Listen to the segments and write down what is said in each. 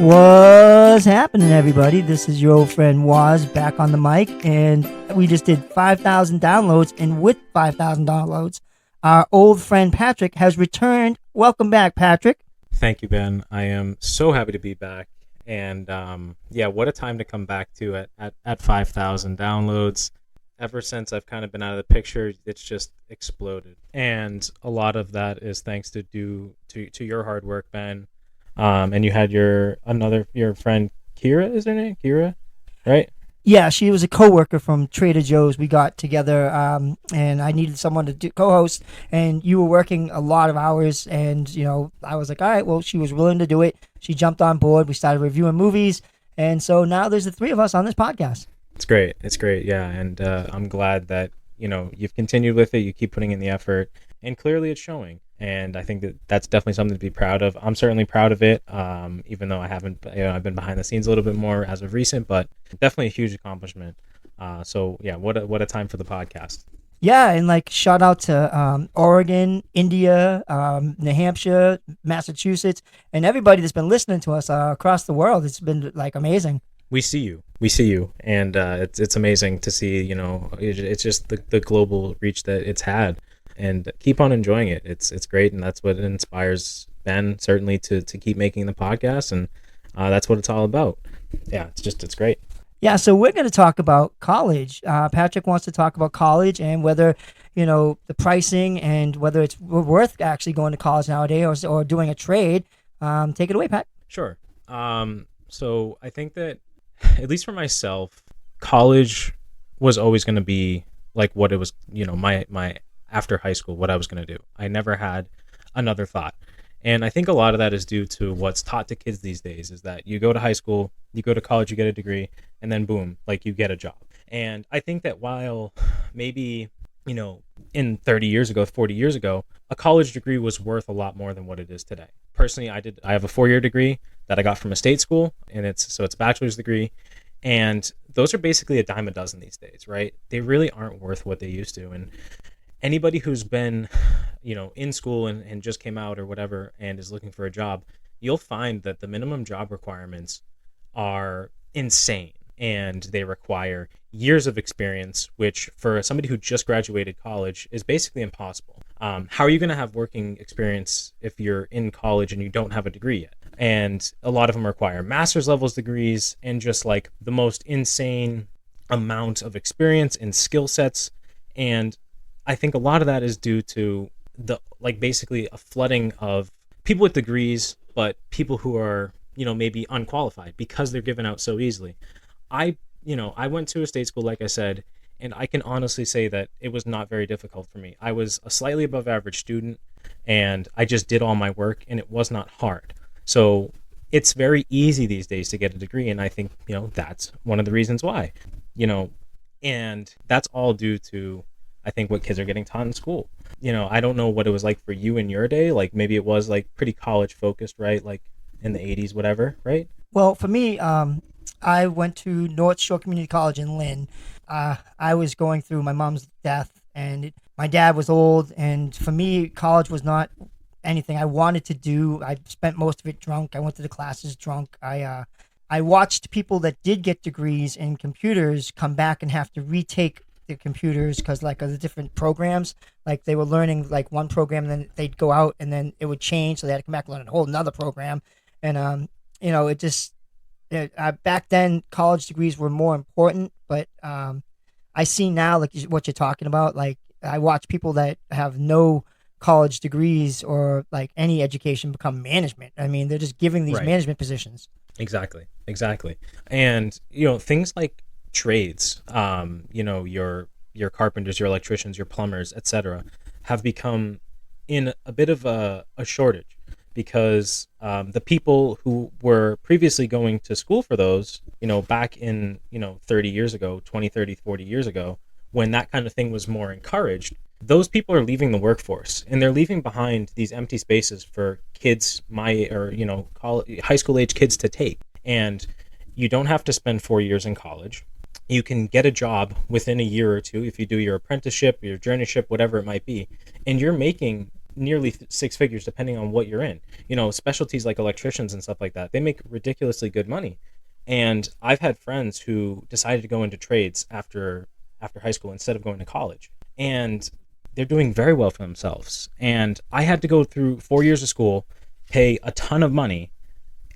What's happening, everybody? This is your old friend Woz back on the mic, and we just did 5,000 downloads, and with 5,000 downloads, our old friend Patrick has returned. Welcome back, Patrick. Thank you, Ben. I am so happy to be back, and what a time to come back to at 5,000 downloads. Ever since I've kind of been out of the picture, it's just exploded, and a lot of that is thanks to your hard work, Ben. And you had your friend Kira, is her name? Kira, right? Yeah, she was a coworker from Trader Joe's. We got together, and I needed someone to co-host, and you were working a lot of hours, and I was like, all right, well, she was willing to do it. She jumped on board. We started reviewing movies, and so now there's the three of us on this podcast. It's great, yeah, and I'm glad that you've continued with it. You keep putting in the effort, and clearly it's showing. And I think that that's definitely something to be proud of. I'm certainly proud of it, even though I haven't, I've been behind the scenes a little bit more as of recent, but definitely a huge accomplishment. So yeah, what a time for the podcast. Yeah, and shout out to Oregon, India, New Hampshire, Massachusetts, and everybody that's been listening to us across the world. It's been amazing. We see you, and it's amazing to see. It's just the global reach that it's had. And keep on enjoying it. It's great, and that's what inspires Ben certainly to keep making the podcast, and that's what it's all about. Yeah, it's great. Yeah, so we're going to talk about college. Patrick wants to talk about college and whether the pricing and whether it's worth actually going to college nowadays or doing a trade. Take it away, Pat. Sure. So I think that at least for myself, college was always going to be like what it was. My after high school, what I was going to do. I never had another thought. And I think a lot of that is due to what's taught to kids these days is that you go to high school, you go to college, you get a degree, and then boom, you get a job. And I think that while maybe, in 30 years ago, 40 years ago, a college degree was worth a lot more than what it is today. Personally, I have a 4-year degree that I got from a state school, and it's a bachelor's degree. And those are basically a dime a dozen these days, right? They really aren't worth what they used to. And anybody who's been, in school and just came out or whatever and is looking for a job, you'll find that the minimum job requirements are insane, and they require years of experience, which for somebody who just graduated college is basically impossible. How are you going to have working experience if you're in college and you don't have a degree yet? And a lot of them require master's levels degrees and just the most insane amount of experience and skill sets. And I think a lot of that is due to basically a flooding of people with degrees, but people who are, maybe unqualified because they're given out so easily. I went to a state school, like I said, and I can honestly say that it was not very difficult for me. I was a slightly above average student, and I just did all my work, and it was not hard. So it's very easy these days to get a degree, and I think, that's one of the reasons why, and that's all due to, I think, what kids are getting taught in school. I don't know what it was like for you in your day. Maybe it was pretty college focused, right? In the 80s, whatever, right? Well, for me, I went to North Shore Community College in Lynn. I was going through my mom's death, and my dad was old. And for me, college was not anything I wanted to do. I spent most of it drunk. I went to the classes drunk. I watched people that did get degrees in computers come back and have to retake the computers because of the different programs. They were learning one program, and then they'd go out and then it would change, so they had to come back and learn a whole another program. And it just back then college degrees were more important, but I see now what you're talking about. I watch people that have no college degrees or any education become management. I mean, they're just giving these management positions. Exactly. And things like trades, your carpenters, your electricians, your plumbers, etc., have become in a bit of a shortage because the people who were previously going to school for those, back in 30 years ago, 20, 30, 40 years ago, when that kind of thing was more encouraged, those people are leaving the workforce, and they're leaving behind these empty spaces for kids high school age kids to take. And you don't have to spend 4 years in college. You can get a job within a year or two if you do your apprenticeship, your journeyship, whatever it might be, and you're making nearly six figures depending on what you're in. You know, specialties like electricians and stuff like that, they make ridiculously good money. And I've had friends who decided to go into trades after high school instead of going to college. And they're doing very well for themselves. And I had to go through 4 years of school, pay a ton of money,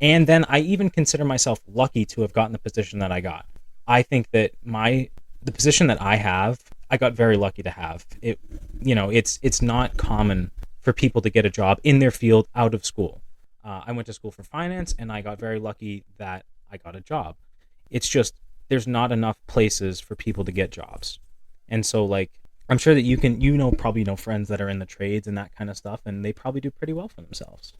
and then I even consider myself lucky to have gotten the position that I got. I think that the position that I have, I got very lucky to have. It, you know, it's not common for people to get a job in their field out of school. I went to school for finance, and I got very lucky that I got a job. It's just there's not enough places for people to get jobs, and so like I'm sure that probably know friends that are in the trades and that kind of stuff, and they probably do pretty well for themselves.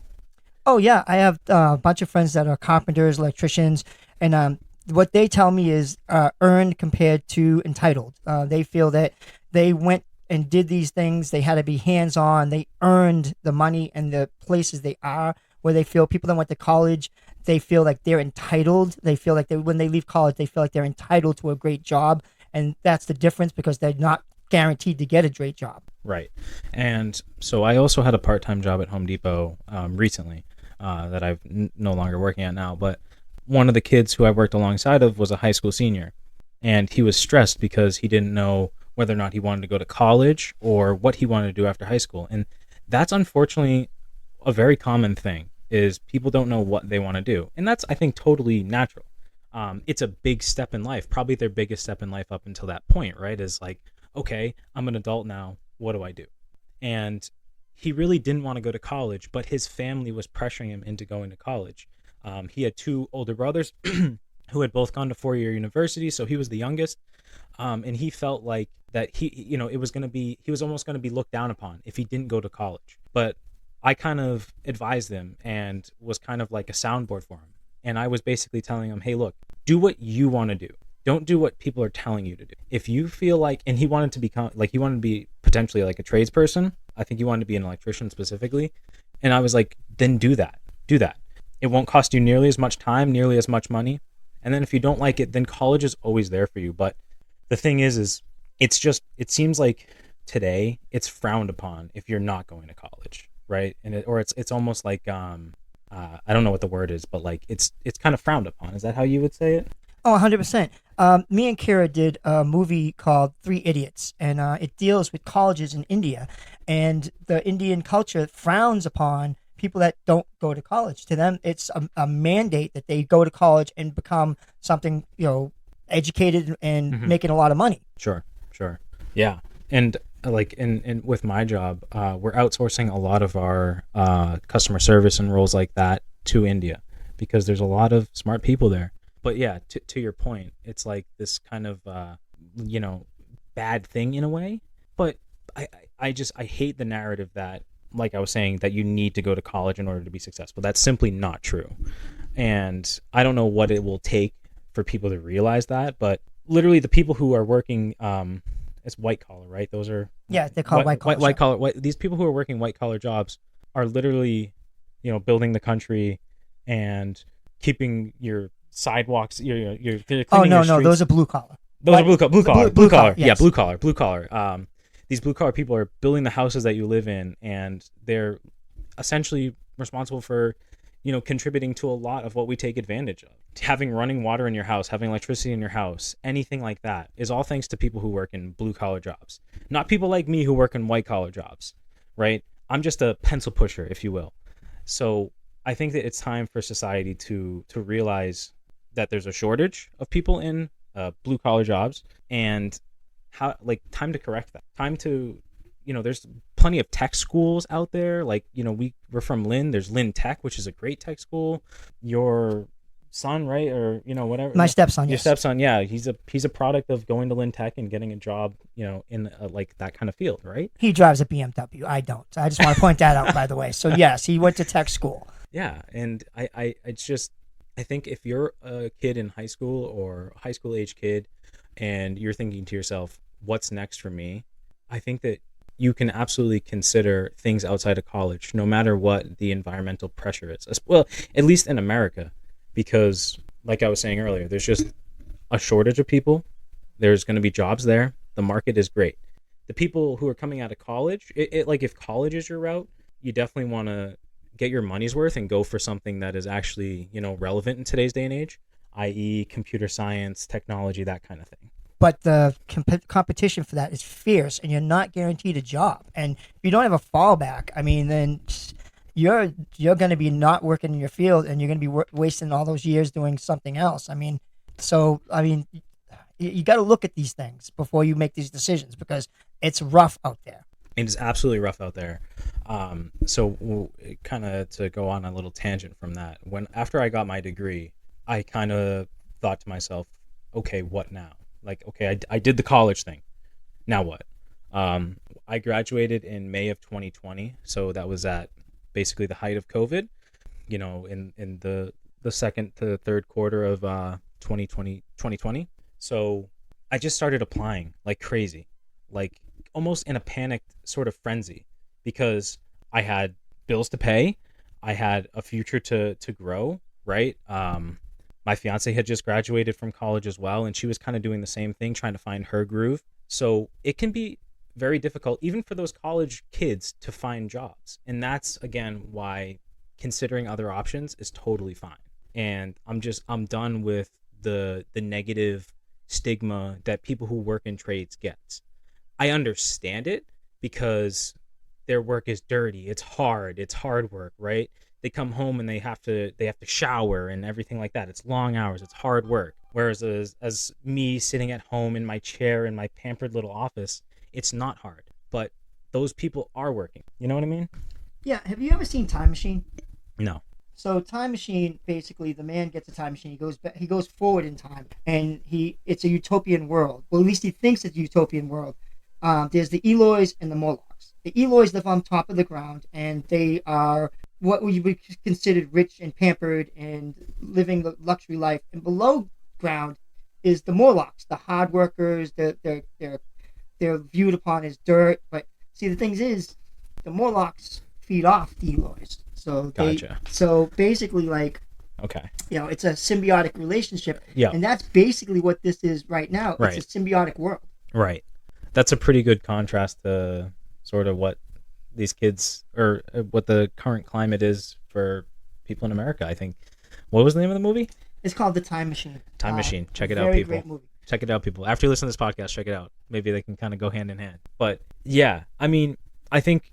Oh yeah, I have a bunch of friends that are carpenters, electricians, and what they tell me is earned compared to entitled. They feel that they went and did these things. They had to be hands on. They earned the money and the places they are. Where they feel people that went to college, they feel like they're entitled. They feel like when they leave college, they feel like they're entitled to a great job, and that's the difference because they're not guaranteed to get a great job. Right. And so I also had a part-time job at Home Depot recently that I'm no longer working at now. But one of the kids who I worked alongside of was a high school senior. And he was stressed because he didn't know whether or not he wanted to go to college or what he wanted to do after high school. And that's unfortunately a very common thing, is people don't know what they want to do. And that's, I think, totally natural. It's a big step in life, probably their biggest step in life up until that point, right? Is like, okay, I'm an adult now. What do I do? And he really didn't want to go to college, but his family was pressuring him into going to college. He had two older brothers who had both gone to four-year university, so he was the youngest. And he felt like that he was almost going to be looked down upon if he didn't go to college. But I kind of advised him and was kind of like a soundboard for him. And I was basically telling him, hey, look, do what you want to do. Don't do what people are telling you to do. If you feel like, and he wanted to be potentially like a tradesperson. I think he wanted to be an electrician specifically. And I was like, then do that. Do that. It won't cost you nearly as much time, nearly as much money. And then if you don't like it, then college is always there for you. But the thing is it seems like today it's frowned upon if you're not going to college, right? And it's almost like, I don't know what the word is, but like it's kind of frowned upon. Is that how you would say it? Oh, 100%. Me and Kira did a movie called Three Idiots, and it deals with colleges in India. And the Indian culture frowns upon people that don't go to college. To them, it's a mandate that they go to college and become something, educated and making a lot of money. Sure. Yeah. And like in with my job, we're outsourcing a lot of our customer service and roles like that to India because there's a lot of smart people there. But yeah, to your point, it's like this kind of, bad thing in a way. But I hate the narrative that, like I was saying, that you need to go to college in order to be successful. That's simply not true. And I don't know what it will take for people to realize that. But literally the people who are working, it's white collar, right? Those are... Yeah, they're called white collar. White collar. These people who are working white collar jobs are literally, building the country and keeping your sidewalks, you're cleaning your streets. Those are blue collar. Those are blue collar. Yes. Yeah, blue collar. These blue collar people are building the houses that you live in, and they're essentially responsible for, contributing to a lot of what we take advantage of. Having running water in your house, having electricity in your house, anything like that is all thanks to people who work in blue collar jobs, not people like me who work in white collar jobs, right? I'm just a pencil pusher, if you will. So I think that it's time for society to realize that there's a shortage of people in blue collar jobs, and time to correct that. Time to, there's plenty of tech schools out there. Like, we're from Lynn. There's Lynn Tech, which is a great tech school. Your son, right? Or, whatever. My stepson, Your yes. stepson, yeah. He's a product of going to Lynn Tech and getting a job, in like that kind of field, right? He drives a BMW. I don't. I just want to point that out, by the way. So yes, he went to tech school. Yeah. And I think if you're a kid in high school or a high school age kid and you're thinking to yourself, what's next for me? I think that you can absolutely consider things outside of college, no matter what the environmental pressure is. Well, at least in America, because like I was saying earlier, there's just a shortage of people. There's going to be jobs there. The market is great. the people who are coming out of college, like if college is your route, you definitely want to get your money's worth and go for something that is actually, relevant in today's day and age, i.e., computer science, technology, that kind of thing. But the competition for that is fierce, and you're not guaranteed a job. And if you don't have a fallback, I mean, then you're going to be not working in your field, and you're going to be wasting all those years doing something else. I mean, you got to look at these things before you make these decisions, because it's rough out there. It is absolutely rough out there. So kind of to go on a little tangent from that, after I got my degree, I kind of thought to myself, okay, what now? Like, okay, I did the college thing. Now what? I graduated in May of 2020, so that was at basically the height of COVID. In the second to third quarter of 2020. So I just started applying like crazy, like almost in a panicked sort of frenzy, because I had bills to pay, I had a future to grow, right? My fiance had just graduated from college as well, and she was kind of doing the same thing, trying to find her groove. So it can be very difficult, even for those college kids, to find jobs. And that's, again, why considering other options is totally fine. And I'm done with the negative stigma that people who work in trades get. I understand it, because their work is dirty. It's hard work, right? They come home and they have to shower and everything like that. It's long hours. It's hard work. Whereas as me sitting at home in my chair in my pampered little office, it's not hard. But those people are working. You know what I mean? Yeah. Have you ever seen Time Machine? No. So Time Machine, basically, the man gets a time machine. He goes forward in time, and it's a utopian world. Well, at least he thinks it's a utopian world. There's the Eloys and the Morlocks. The Eloys live on top of the ground, and they are what we would consider rich and pampered and living the luxury life. And below ground is the Morlocks, the hard workers. They're viewed upon as dirt. But see, the thing is, the Morlocks feed off the Eloys. Gotcha. So basically, like, okay, it's a symbiotic relationship. Yeah. And that's basically what this is right now. Right. It's a symbiotic world. Right. That's a pretty good contrast to sort of what these kids, or what the current climate is for people in America, I think. What was the name of the movie? It's called The Time Machine. Time Machine. Check it out, very people. Great movie. Check it out, people. After you listen to this podcast, check it out. Maybe they can kind of go hand in hand. But yeah, I mean, I think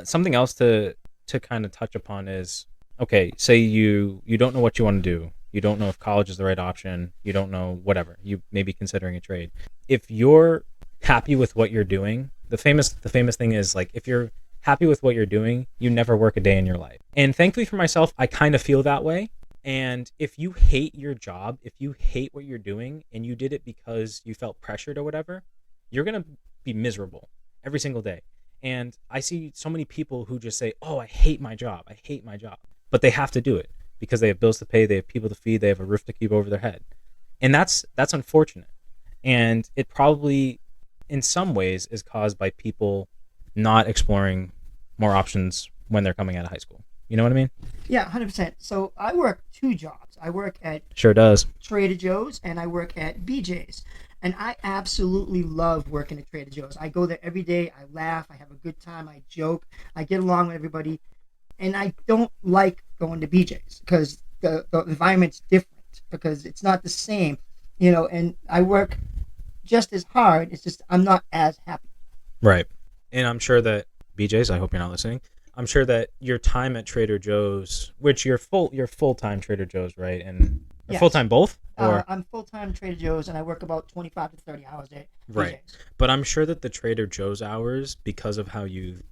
something else to kind of touch upon is, okay, say you don't know what you want to do. You don't know if college is the right option. You don't know whatever. You may be considering a trade. If you're happy with what you're doing, the famous thing is, like, if you're happy with what you're doing, you never work a day in your life. And thankfully for myself, I kind of feel that way. And if you hate your job, if you hate what you're doing, and you did it because you felt pressured or whatever, you're going to be miserable every single day. And I see so many people who just say, oh, I hate my job. I hate my job. But they have to do it because they have bills to pay, they have people to feed, they have a roof to keep over their head. And that's unfortunate. And it probably, in some ways, is caused by people not exploring more options when they're coming out of high school. You know what I mean? Yeah, 100%. So I work two jobs. I work at Sure does. Trader Joe's, and I work at BJ's. And I absolutely love working at Trader Joe's. I go there every day. I laugh. I have a good time. I joke. I get along with everybody. And I don't like going to BJ's because the environment's different, because it's not the same, and I work just as hard. It's just I'm not as happy. Right. And I'm sure that BJ's, I hope you're not listening, I'm sure that your time at Trader Joe's, which you're full-time Trader Joe's, right? And yes. Full-time both? Or? I'm full-time Trader Joe's, and I work about 25 to 30 hours a day. Right. BJ's. But I'm sure that the Trader Joe's hours, because of how you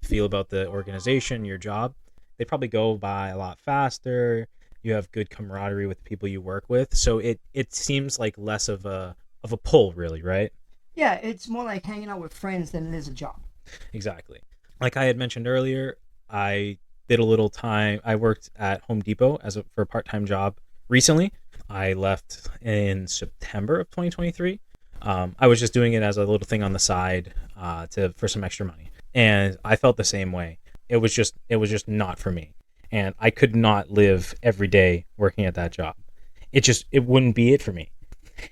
feel about the organization, your job, they probably go by a lot faster. You have good camaraderie with the people you work with. So it seems like less of a pull, really, right? Yeah, it's more like hanging out with friends than it is a job. Exactly. Like I had mentioned earlier, I did a little time. I worked at Home Depot for a part-time job recently. I left in September of 2023. I was just doing it as a little thing on the side for some extra money, and I felt the same way. It was just not for me, and I could not live every day working at that job. It wouldn't be it for me,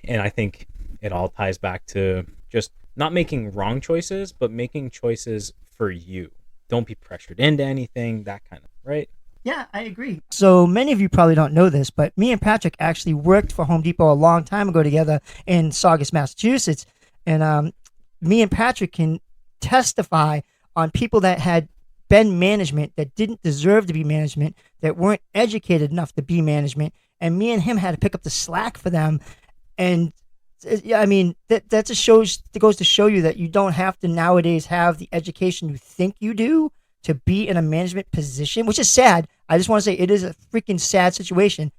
and I think it all ties back to just not making wrong choices, but making choices for you. Don't be pressured into anything, that kind of, right? Yeah, I agree. So many of you probably don't know this, but me and Patrick actually worked for Home Depot a long time ago together in Saugus, Massachusetts. And me and Patrick can testify on people that had been management that didn't deserve to be management, that weren't educated enough to be management. And me and him had to pick up the slack for them. And yeah, I mean, that just shows, that goes to show you that you don't have to nowadays have the education you think you do to be in a management position, which is sad. I just want to say it is a freaking sad situation,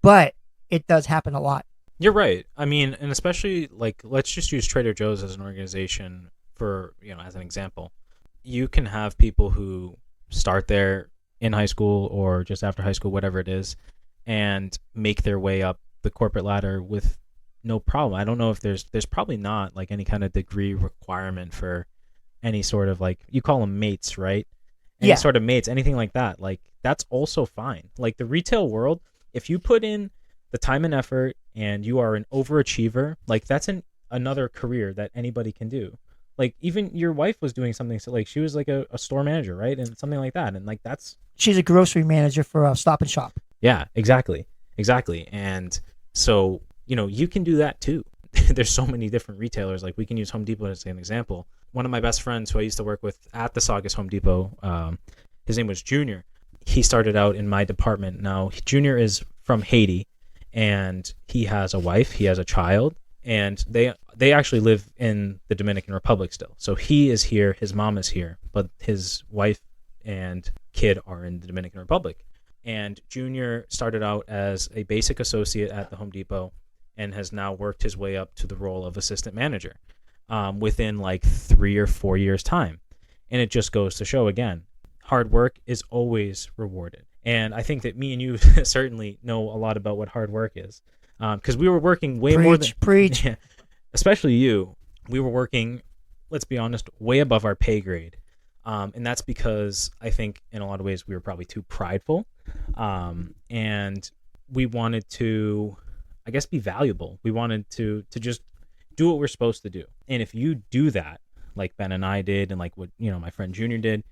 but it does happen a lot. You're right. I mean, and especially like let's just use Trader Joe's as an organization for, as an example. You can have people who start there in high school or just after high school, whatever it is, and make their way up the corporate ladder with no problem. I don't know if there's probably not like any kind of degree requirement for any sort of, like, you call them mates, right? Any sort of mates, anything like that. Like, that's also fine. Like, the retail world, if you put in the time and effort and you are an overachiever, like, that's another career that anybody can do. Like, even your wife was doing something, so like she was like a store manager, right? And something like that. And like, she's a grocery manager for Stop and Shop. Yeah, exactly. And so, you can do that too. There's so many different retailers. Like, we can use Home Depot as an example. One of my best friends who I used to work with at the Saugus Home Depot, his name was Junior. He started out in my department. Now, Junior is from Haiti, and he has a wife, he has a child, and they actually live in the Dominican Republic still. So he is here, his mom is here, but his wife and kid are in the Dominican Republic. And Junior started out as a basic associate at the Home Depot and has now worked his way up to the role of assistant manager within like 3 or 4 years' time. And it just goes to show, again, hard work is always rewarded. And I think that me and you certainly know a lot about what hard work is, because we were working way more than... Preach. Yeah, especially you. We were working, let's be honest, way above our pay grade. And that's because I think in a lot of ways we were probably too prideful. And we wanted to, I guess, be valuable. We wanted to just do what we're supposed to do. And if you do that, like Ben and I did, and like what, my friend Junior did,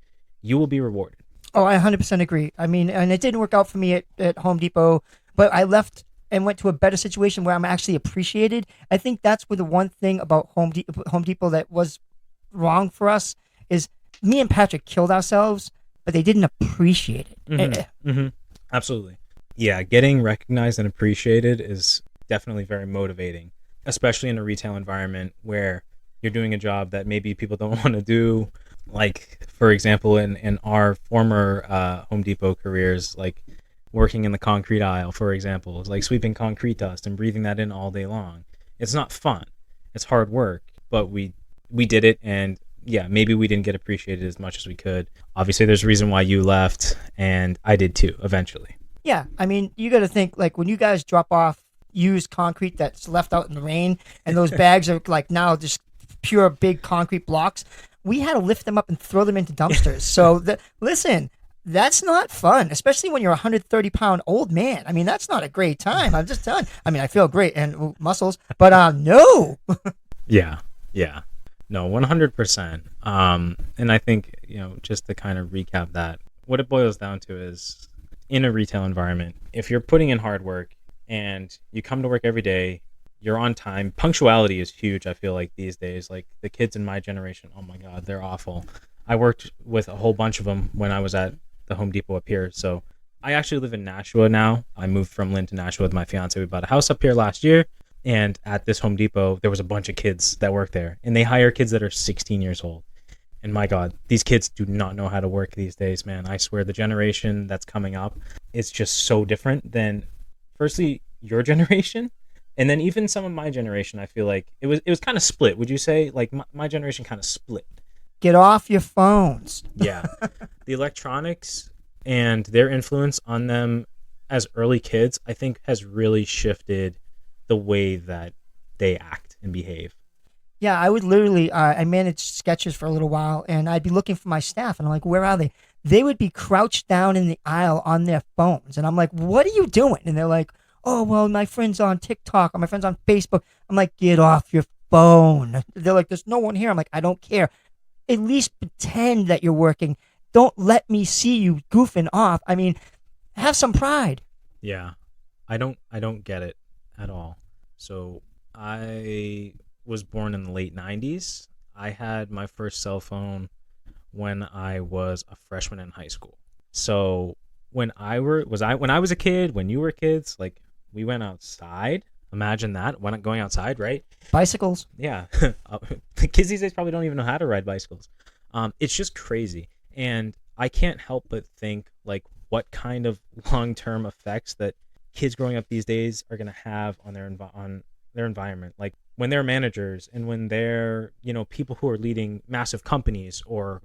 you will be rewarded. Oh, I 100% agree. I mean, and it didn't work out for me at Home Depot, but I left and went to a better situation where I'm actually appreciated. I think that's where the one thing about Home Depot that was wrong for us is me and Patrick killed ourselves, but they didn't appreciate it. Mm-hmm. Mm-hmm. Absolutely. Yeah, getting recognized and appreciated is definitely very motivating, especially in a retail environment where you're doing a job that maybe people don't want to do. Like, for example, in our former Home Depot careers, like working in the concrete aisle, for example, like sweeping concrete dust and breathing that in all day long. It's not fun. It's hard work, but we did it, and yeah, maybe we didn't get appreciated as much as we could. Obviously, there's a reason why you left, and I did too, eventually. Yeah, I mean, you got to think, like, when you guys drop off used concrete that's left out in the rain, and those bags are like now just pure big concrete blocks, we had to lift them up and throw them into dumpsters. So, listen, that's not fun, especially when you're a 130-pound old man. I mean, that's not a great time. I'm just telling. I mean, I feel great and muscles, but no. Yeah. No, 100%. And I think, just to kind of recap that, what it boils down to is, in a retail environment, if you're putting in hard work and you come to work every day, you're on time. Punctuality is huge, I feel like, these days. Like, the kids in my generation, oh my God, they're awful. I worked with a whole bunch of them when I was at the Home Depot up here. So I actually live in Nashua now. I moved from Lynn to Nashua with my fiance. We bought a house up here last year. And at this Home Depot, there was a bunch of kids that work there. And they hire kids that are 16 years old. And my God, these kids do not know how to work these days, man. I swear, the generation that's coming up, it's just so different than, firstly, your generation. And then even some of my generation, I feel like it was kind of split. Would you say, like, my generation kind of split? Get off your phones. Yeah. The electronics and their influence on them as early kids, I think, has really shifted the way that they act and behave. Yeah, I would literally, I managed sketches for a little while, and I'd be looking for my staff, and I'm like, where are they? They would be crouched down in the aisle on their phones, and I'm like, what are you doing? And they're like, oh, well, my friend's on TikTok, or my friend's on Facebook. I'm like, get off your bone. They're like, there's no one here. I'm like, I don't care. At least pretend that you're working. Don't let me see you goofing off. I mean, have some pride. Yeah. I don't get it at all. So I was born in the late 90s. I had my first cell phone when I was a freshman in high school. So when I was a kid, when you were kids, like we went outside. Imagine that, when going outside, right? Bicycles. Yeah. The kids these days probably don't even know how to ride bicycles. It's just crazy. And I can't help but think like what kind of long-term effects that kids growing up these days are going to have on on their environment. Like when they're managers and when they're, people who are leading massive companies or,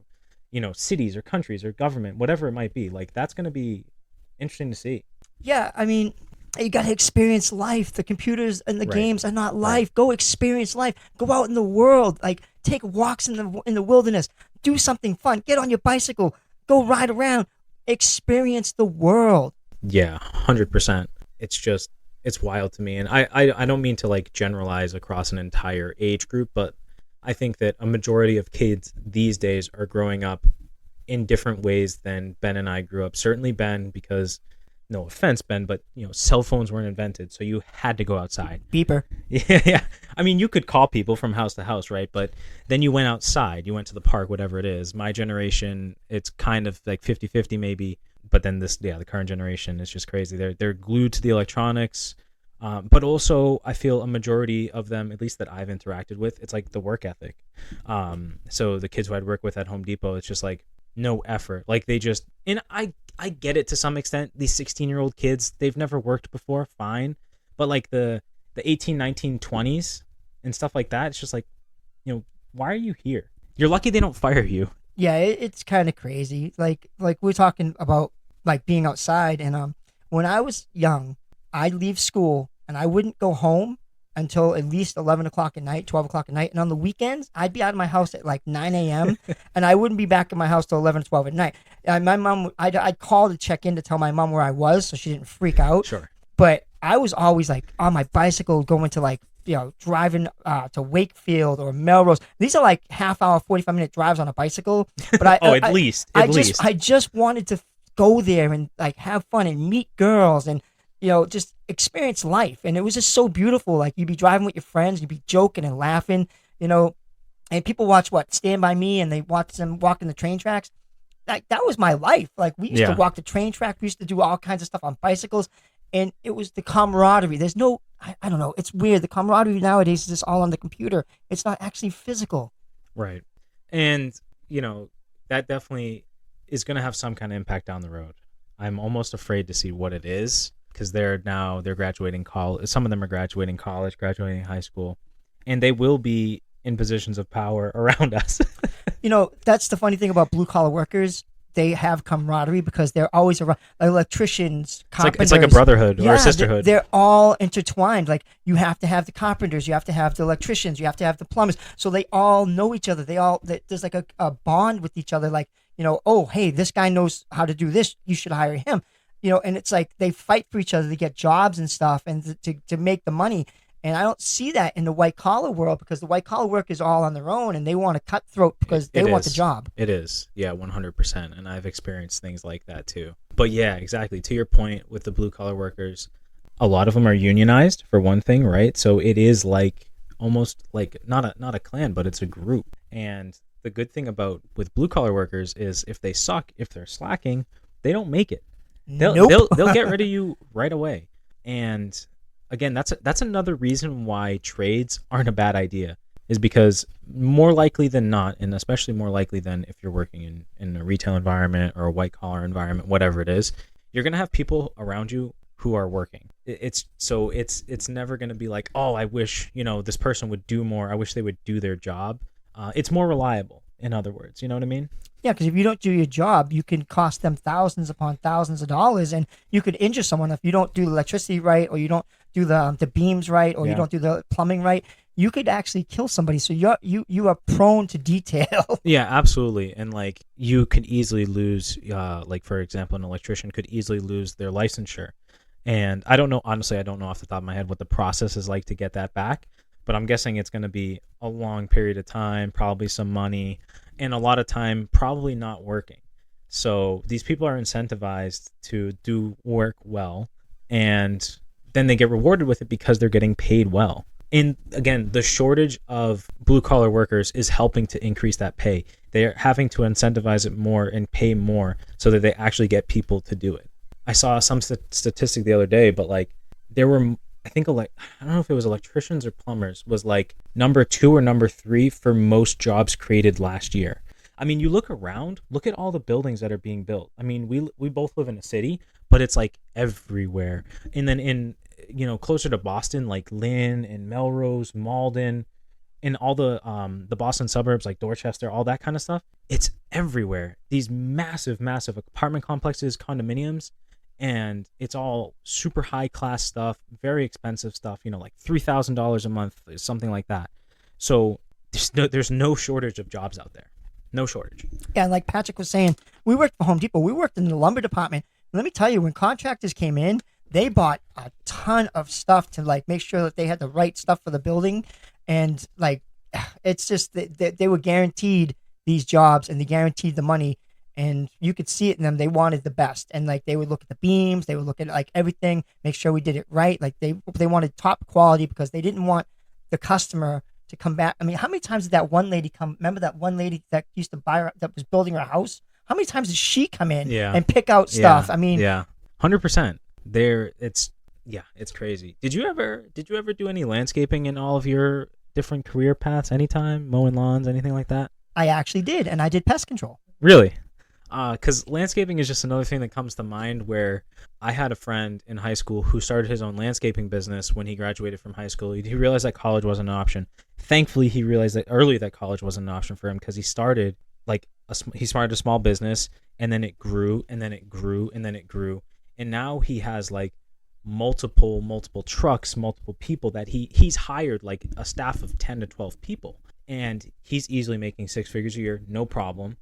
cities or countries or government, whatever it might be. Like that's going to be interesting to see. Yeah, I mean, you got to experience life. The computers and the Right. games are not Right. life. Go experience life. Go out in the world. Like take walks in the wilderness. Do something fun. Get on your bicycle. Go ride around. Experience the world. Yeah, 100%. It's wild to me. And I don't mean to like generalize across an entire age group, but I think that a majority of kids these days are growing up in different ways than Ben and I grew up. Certainly Ben, because no offense, Ben, but cell phones weren't invented, so you had to go outside. Beeper. Yeah, yeah. I mean, you could call people from house to house, right? But then you went outside, you went to the park, whatever it is. My generation, it's kind of like 50-50 maybe. But then the current generation is just crazy. They're glued to the electronics. But also, I feel a majority of them, at least that I've interacted with, it's like the work ethic. So the kids who I'd work with at Home Depot, it's just like no effort. Like they just, and I get it to some extent. These 16-year-old kids, they've never worked before, fine. But like the 18, 19, 20s and stuff like that, it's just like, why are you here? You're lucky they don't fire you. Yeah, it's kind of crazy. Like we're talking about like being outside, and when I was young, I'd leave school and I wouldn't go home until at least 11 o'clock at night, 12 o'clock at night. And on the weekends, I'd be out of my house at like 9 a.m. and I wouldn't be back in my house till 11 or 12 at night. And my mom, I'd call to check in to tell my mom where I was so she didn't freak out. Sure. But I was always like on my bicycle going to like, driving to Wakefield or Melrose. These are like half hour, 45-minute drives on a bicycle. But At least. I just wanted to go there and like have fun and meet girls and just experience life. And it was just so beautiful. Like you'd be driving with your friends, you'd be joking and laughing, and people watch Stand By Me, and they watch them walking the train tracks. Like that was my life. Like we used to walk the train track. We used to do all kinds of stuff on bicycles, and it was the camaraderie. There's no, I don't know. It's weird. The camaraderie nowadays is just all on the computer. It's not actually physical. Right. And, that definitely is going to have some kind of impact down the road. I'm almost afraid to see what it is, because they're graduating college. Some of them are graduating college, graduating high school, and they will be in positions of power around us. That's the funny thing about blue collar workers. They have camaraderie because they're always around. Electricians, carpenters. It's like a brotherhood or a sisterhood. They're all intertwined. Like you have to have the carpenters, you have to have the electricians, you have to have the plumbers. So they all know each other. There's like a bond with each other. Like, oh, hey, this guy knows how to do this. You should hire him. And it's like they fight for each other to get jobs and stuff and to make the money. And I don't see that in the white collar world, because the white collar work is all on their own and they want to cutthroat because they want the job. It is. Yeah, 100%. And I've experienced things like that too. But yeah, exactly. To your point with the blue collar workers, a lot of them are unionized for one thing, right? So it is like almost like not a clan, but it's a group. And the good thing with blue collar workers is if they suck, if they're slacking, they don't make it. They'll get rid of you right away. And again, that's another reason why trades aren't a bad idea, is because more likely than not, and especially more likely than if you're working in a retail environment or a white collar environment, whatever it is, you're going to have people around you who are working. It's never going to be like, oh, I wish, this person would do more. I wish they would do their job. It's more reliable, in other words. You know what I mean? Yeah, because if you don't do your job, you can cost them thousands upon thousands of dollars, and you could injure someone if you don't do the electricity right, or you don't do the beams right, or you don't do the plumbing right. You could actually kill somebody. So you are prone to detail. Yeah, absolutely. And like you could easily lose, like for example, an electrician could easily lose their licensure. And I don't know, honestly, I don't know off the top of my head what the process is like to get that back. but I'm guessing it's going to be a long period of time, probably some money, and a lot of time probably not working. So these people are incentivized to do work well, and then they get rewarded with it because they're getting paid well. And again, the shortage of blue collar workers is helping to increase that pay. They're having to incentivize it more and pay more so that they actually get people to do it. I saw some statistic the other day, but like there were, I think, I don't know if it was electricians or plumbers, was like number 2 or number 3 for most jobs created last year. I mean, you look around, look at all the buildings that are being built. I mean, we both live in a city, but it's like everywhere. And then in, closer to Boston, like Lynn and Melrose, Malden, and all the Boston suburbs like Dorchester, all that kind of stuff, it's everywhere. These massive, massive apartment complexes, condominiums, and it's all super high class stuff, very expensive stuff, like $3,000 a month, something like that. So there's no shortage of jobs out there. No shortage. Yeah, and like Patrick was saying, we worked for Home Depot. We worked in the lumber department. Let me tell you, when contractors came in, they bought a ton of stuff to like make sure that they had the right stuff for the building. And like, it's just they were guaranteed these jobs and they guaranteed the money. And you could see it in them. They wanted the best. And like, they would look at the beams. They would look at like everything, make sure we did it right. Like they wanted top quality because they didn't want the customer to come back. I mean, how many times did that one lady come? Remember that one lady that used to buy that was building her house? How many times did she come in and pick out stuff? I mean, 100%. It's crazy. Did you ever do any landscaping in all of your different career paths? Anytime, mowing lawns, anything like that? I actually did, and I did pest control. Really? Because landscaping is just another thing that comes to mind, where I had a friend in high school who started his own landscaping business when he graduated from high school. He realized that college wasn't an option. Thankfully, he realized that early that college wasn't an option for him, because he started a small business, and then it grew, and then it grew, and then it grew. And now he has like multiple trucks, multiple people that he's hired, like a staff of 10 to 12 people. And he's easily making 6 figures a year, no problem.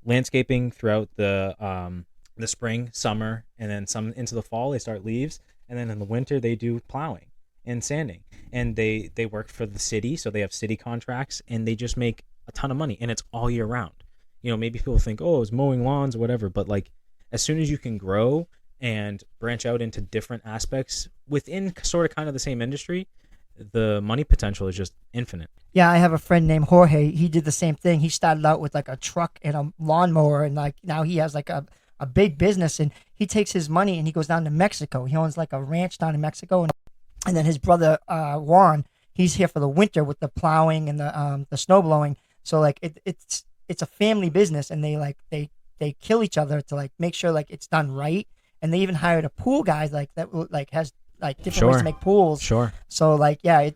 Landscaping throughout the spring, summer, and then some into the fall, they start leaves. And then in the winter, they do plowing and sanding. And they work for the city, so they have city contracts, and they just make a ton of money. And it's all year round. Maybe people think, oh, it's mowing lawns or whatever. But like, as soon as you can grow and branch out into different aspects within sort of kind of the same industry, the money potential is just infinite. Yeah, I have a friend named Jorge. He did the same thing. He started out with like a truck and a lawnmower, and like now he has like a big business, and he takes his money and he goes down to Mexico. He owns like a ranch down in Mexico, and then his brother Juan, he's here for the winter with the plowing and the snow blowing. So like it's a family business, and they kill each other to like make sure like it's done right. And they even hired a pool guy like that like has like different ways to make pools. Sure. So like, yeah,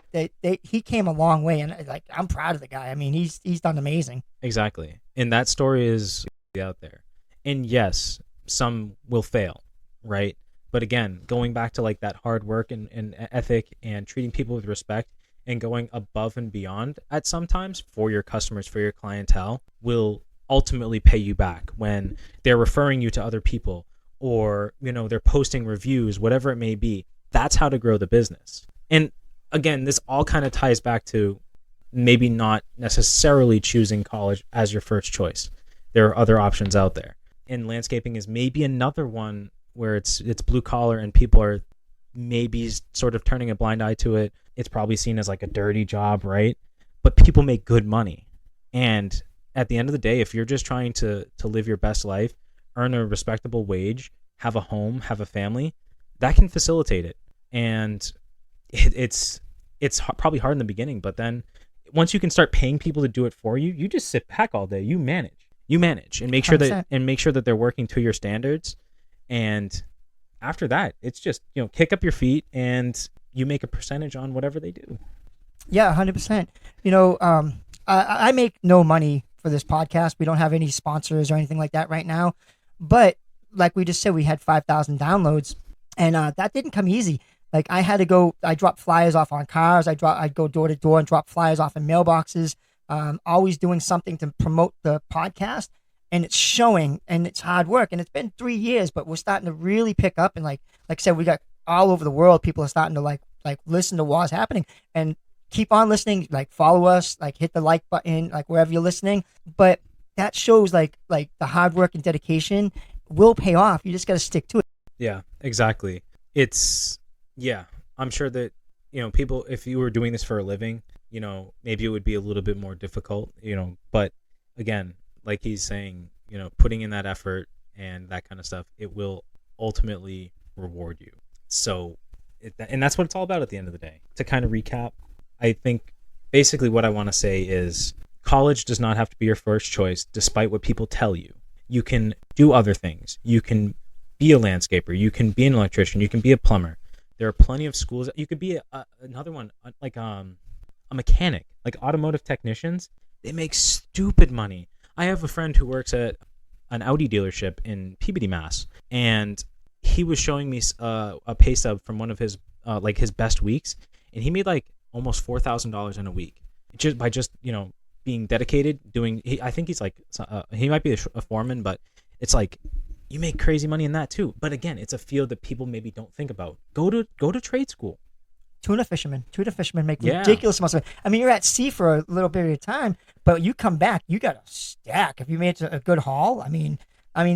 he came a long way, and like I'm proud of the guy. I mean, he's done amazing. Exactly. And that story is out there. And yes, some will fail, right? But again, going back to like that hard work and ethic and treating people with respect and going above and beyond at sometimes for your customers, for your clientele, will ultimately pay you back when they're referring you to other people, or they're posting reviews, whatever it may be. That's how to grow the business. And again, this all kind of ties back to maybe not necessarily choosing college as your first choice. There are other options out there, and landscaping is maybe another one where it's blue collar and people are maybe sort of turning a blind eye to it. It's probably seen as like a dirty job, right? But people make good money. And at the end of the day, if you're just trying to live your best life, earn a respectable wage, have a home, have a family, that can facilitate it. And it's probably hard in the beginning, but then once you can start paying people to do it for you, you just sit back all day. You manage and make sure 100%. that they're working to your standards. And after that, it's just, kick up your feet and you make a percentage on whatever they do. Yeah, 100%. I make no money for this podcast. We don't have any sponsors or anything like that right now. But like we just said, we had 5,000 downloads, and that didn't come easy. Like I had to go, I dropped flyers off on cars. I'd go door to door and drop flyers off in mailboxes. Always doing something to promote the podcast, and it's showing, and it's hard work. And it's been 3 years, but we're starting to really pick up. And like I said, we got all over the world. People are starting to like like listen to Woz Happening and keep on listening. Like follow us, like hit the like button, like wherever you're listening. But that shows like the hard work and dedication will pay off. You just got to stick to it. Yeah, exactly. It's, yeah, I'm sure that, people, if you were doing this for a living, maybe it would be a little bit more difficult, but again, like he's saying, putting in that effort and that kind of stuff, it will ultimately reward you. So, and that's what it's all about at the end of the day. To kind of recap, I think basically what I want to say is college does not have to be your first choice, despite what people tell you. You can do other things. You can be a landscaper. You can be an electrician. You can be a plumber. There are plenty of schools. You could be another one, like a mechanic, like automotive technicians. They make stupid money. I have a friend who works at an Audi dealership in Peabody, Mass, and he was showing me a pay stub from one of his like his best weeks, and he made like almost $4,000 in a week just by being dedicated, doing. I think he's like he might be a foreman, but it's like you make crazy money in that too. But again, it's a field that people maybe don't think about. Go to trade school. Tuna fishermen make ridiculous amounts of money. I mean, you're at sea for a little period of time, but you come back, you got a stack. If you made a good haul, I mean,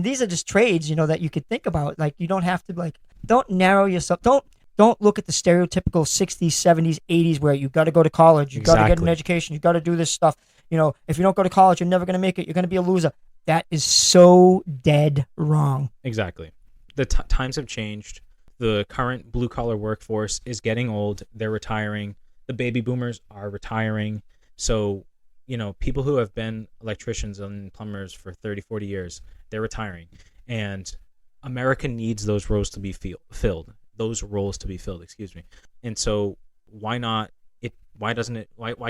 these are just trades, that you could think about. Like, you don't have to don't narrow yourself. Don't look at the stereotypical 60s, 70s, 80s where you got to go to college, you got to get an education, you got to do this stuff. If you don't go to college, you're never going to make it. You're going to be a loser. That is so dead wrong. Exactly. The times have changed. The current blue-collar workforce is getting old. They're retiring. The baby boomers are retiring. So, people who have been electricians and plumbers for 30, 40 years, they're retiring. And America needs those roles to be filled. Excuse me. And so why not it? Why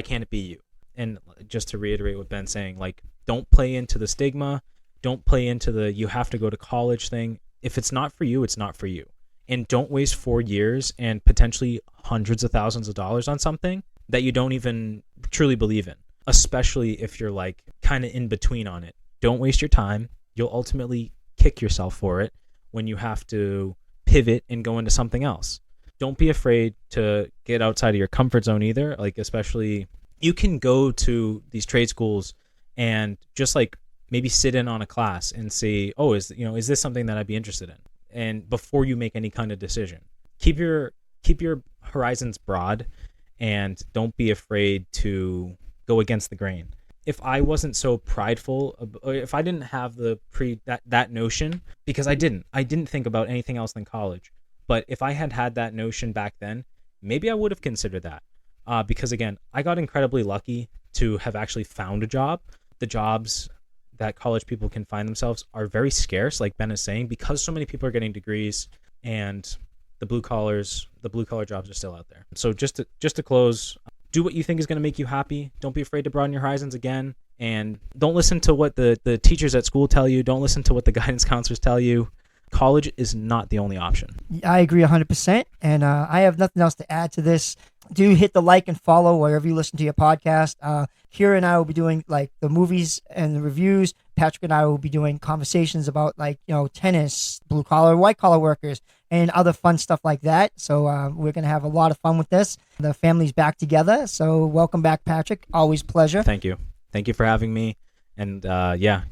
can't it be you? And just to reiterate what Ben's saying, like, don't play into the stigma. Don't play into the you have to go to college thing. If it's not for you, it's not for you. And don't waste 4 years and potentially hundreds of thousands of dollars on something that you don't even truly believe in, especially if you're like kind of in between on it. Don't waste your time. You'll ultimately kick yourself for it when you have to pivot and go into something else. Don't be afraid to get outside of your comfort zone either. Like, especially you can go to these trade schools and just like maybe sit in on a class and see, oh, is this something that I'd be interested in? And before you make any kind of decision, keep your horizons broad and don't be afraid to go against the grain. If I wasn't so prideful, if I didn't have that notion, because I didn't think about anything else than college. But if I had that notion back then, maybe I would have considered that. Because again, I got incredibly lucky to have actually found a job. The jobs that college people can find themselves are very scarce, like Ben is saying, because so many people are getting degrees and the blue collar jobs are still out there. So just to close, do what you think is going to make you happy. Don't be afraid to broaden your horizons again, and don't listen to what the teachers at school tell you. Don't listen to what the guidance counselors tell you. College is not the only option. I agree 100%, and I have nothing else to add to this. Do hit the like and follow wherever you listen to your podcast. Kira and I will be doing like the movies and the reviews. Patrick and I will be doing conversations about tennis, blue collar, white collar workers, and other fun stuff like that. So we're going to have a lot of fun with this. The family's back together. So welcome back, Patrick. Always pleasure. Thank you. Thank you for having me. And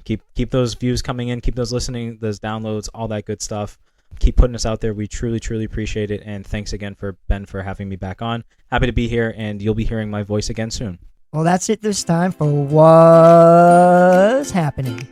keep those views coming in. Keep those listening, those downloads, all that good stuff. Keep putting us out there. We truly, truly appreciate it. And thanks again for Ben for having me back on. Happy to be here, and you'll be hearing my voice again soon. Well, that's it this time for Woz Happening.